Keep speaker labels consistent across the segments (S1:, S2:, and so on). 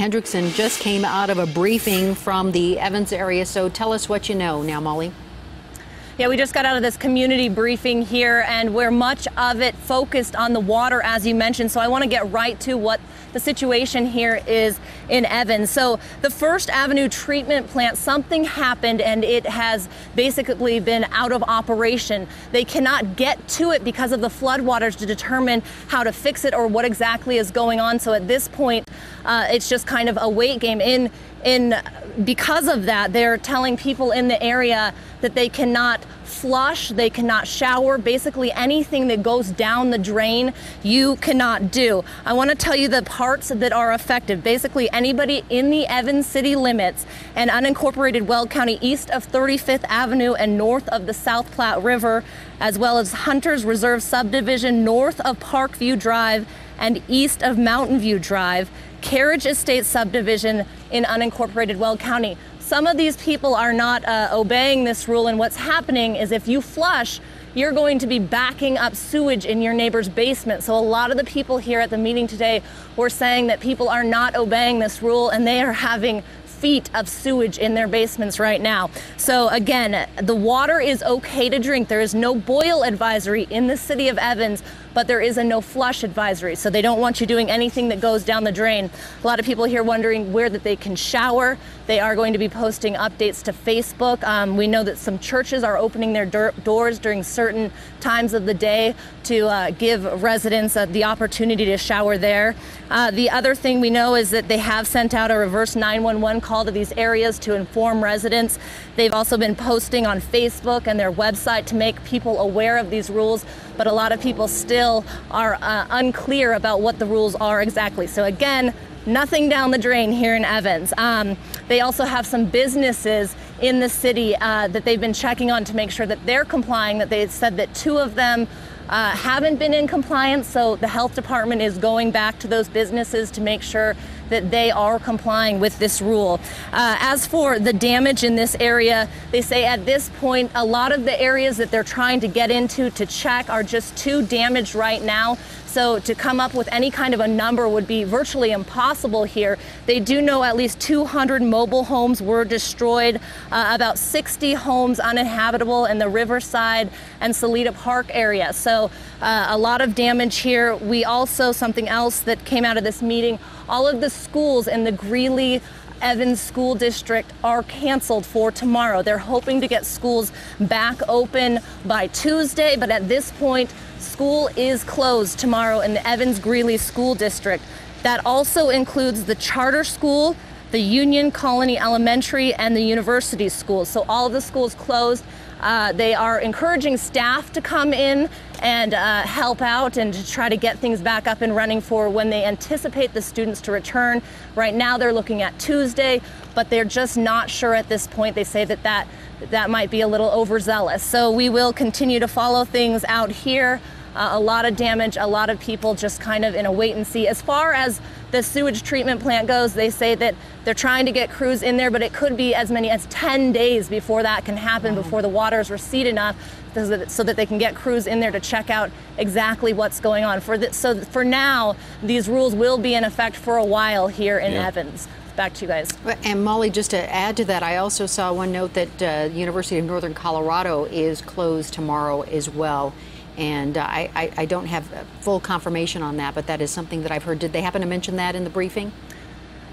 S1: Hendrickson just came out of a briefing from the Evans area, so tell us what you know now, Molly.
S2: Yeah, we just got out of this community briefing here, and where much of it focused on the water, as you mentioned. So I want to get right to what the situation here is in Evans. So the First Avenue treatment plant, something happened and it has basically been out of operation. They cannot get to it because of the floodwaters to determine how to fix it or what exactly is going on. So at this point, it's just kind of a wait game. Because of that, they're telling people in the area that they cannot flush, they cannot shower, basically anything that goes down the drain, you cannot do. I want to tell you the parts that are affected. Basically anybody in the Evans city limits and unincorporated Weld County east of 35th Avenue and north of the South Platte River, as well as Hunter's Reserve subdivision north of Parkview Drive and east of Mountain View Drive, Carriage Estate subdivision in unincorporated Weld County. Some of these people are not obeying this rule, and what's happening is if you flush, you're going to be backing up sewage in your neighbor's basement. So a lot of the people here at the meeting today were saying that people are not obeying this rule and they are having feet of sewage in their basements right now. So again, the water is okay to drink. There is no boil advisory in the city of Evans, but there is a no flush advisory. So they don't want you doing anything that goes down the drain. A lot of people here wondering where that they can shower. They are going to be posting updates to Facebook. We know that some churches are opening their doors during certain times of the day to give residents the opportunity to shower there. The other thing we know is that they have sent out a reverse 911 call to these areas to inform residents. They've also been posting on Facebook and their website to make people aware of these rules, but a lot of people still are unclear about what the rules are exactly. So again, nothing down the drain here in Evans. They also have some businesses in the city that they've been checking on to make sure that they're complying, that they said that 2 of them haven't been in compliance, so the health department is going back to those businesses to make sure that they are complying with this rule. As for the damage in this area, they say at this point, a lot of the areas that they're trying to get into to check are just too damaged right now. So to come up with any kind of a number would be virtually impossible here. They do know at least 200 mobile homes were destroyed, about 60 homes uninhabitable in the Riverside and Salida Park area. So a lot of damage here. We also, something else that came out of this meeting, all of the schools in the Greeley Evans School District are canceled for tomorrow. They're hoping to get schools back open by Tuesday, but at this point, school is closed tomorrow in the Evans Greeley School District. That also includes the charter school, the Union Colony Elementary, and the university schools. So all of the schools closed. They are encouraging staff to come in and help out and to try to get things back up and running for when they anticipate the students to return. Right now they're looking at Tuesday, but they're just not sure at this point. They say that might be a little overzealous. So we will continue to follow things out here. A lot of damage, a lot of people just kind of in a wait and see. As far as the sewage treatment plant goes, they say that they're trying to get crews in there, but it could be as many as 10 days before that can happen, before the waters recede enough so that they can get crews in there to check out exactly what's going on. So for now, these rules will be in effect for a while here in Evans. Back to you guys.
S1: And Molly, just to add to that, I also saw one note that University of Northern Colorado is closed tomorrow as well. And I don't have full confirmation on that, but that is something that I've heard. Did they happen to mention that in the briefing?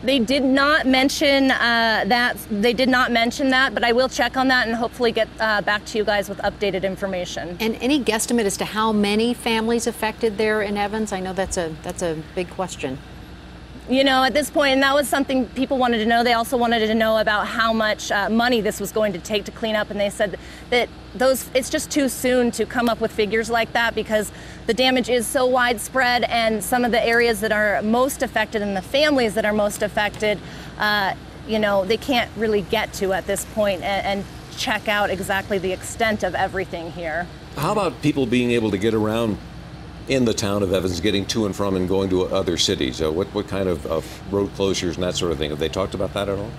S2: They did not mention that. They did not mention that, but I will check on that and hopefully get back to you guys with updated information.
S1: And any guesstimate as to how many families affected there in Evans? I know that's a big question.
S2: You know, at this point, and that was something people wanted to know. They also wanted to know about how much money this was going to take to clean up, and they said that it's just too soon to come up with figures like that because the damage is so widespread, and some of the areas that are most affected and the families that are most affected, you know, they can't really get to at this point and check out exactly the extent of everything here.
S3: How about people being able to get around in the town of Evans, getting to and from and going to other cities? What kind of road closures and that sort of thing? Have they talked about that at all?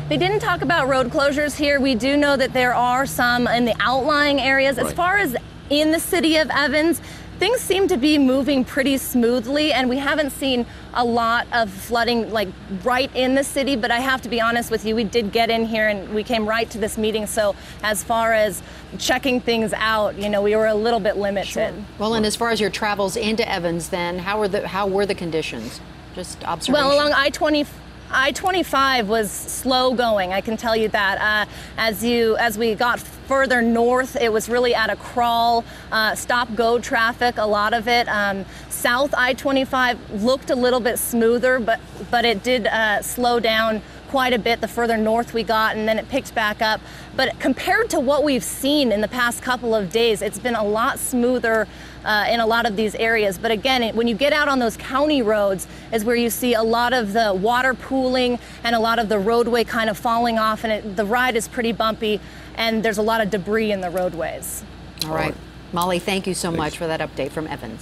S2: They didn't talk about road closures here. We do know that there are some in the outlying areas. As far as in the city of Evans, things seem to be moving pretty smoothly, and we haven't seen a lot of flooding like right in the city, but I have to be honest with you, we did get in here and we came right to this meeting, so as far as checking things out, you know, we were a little bit limited.
S1: Sure. Well, and as far as your travels into Evans, then how were the conditions? Just observation.
S2: Well, along I-25 was slow going, I can tell you that. As we got further north, it was really at a crawl, stop-go traffic, a lot of it. South I-25 looked a little bit smoother, but it did slow down quite a bit the further north we got, and then it picked back up. But compared to what we've seen in the past couple of days, it's been a lot smoother in a lot of these areas. But again, when you get out on those county roads is where you see a lot of the water pooling and a lot of the roadway kind of falling off, and the ride is pretty bumpy, and there's a lot of debris in the roadways.
S1: All right. Molly, thank you so much for that update from Evans.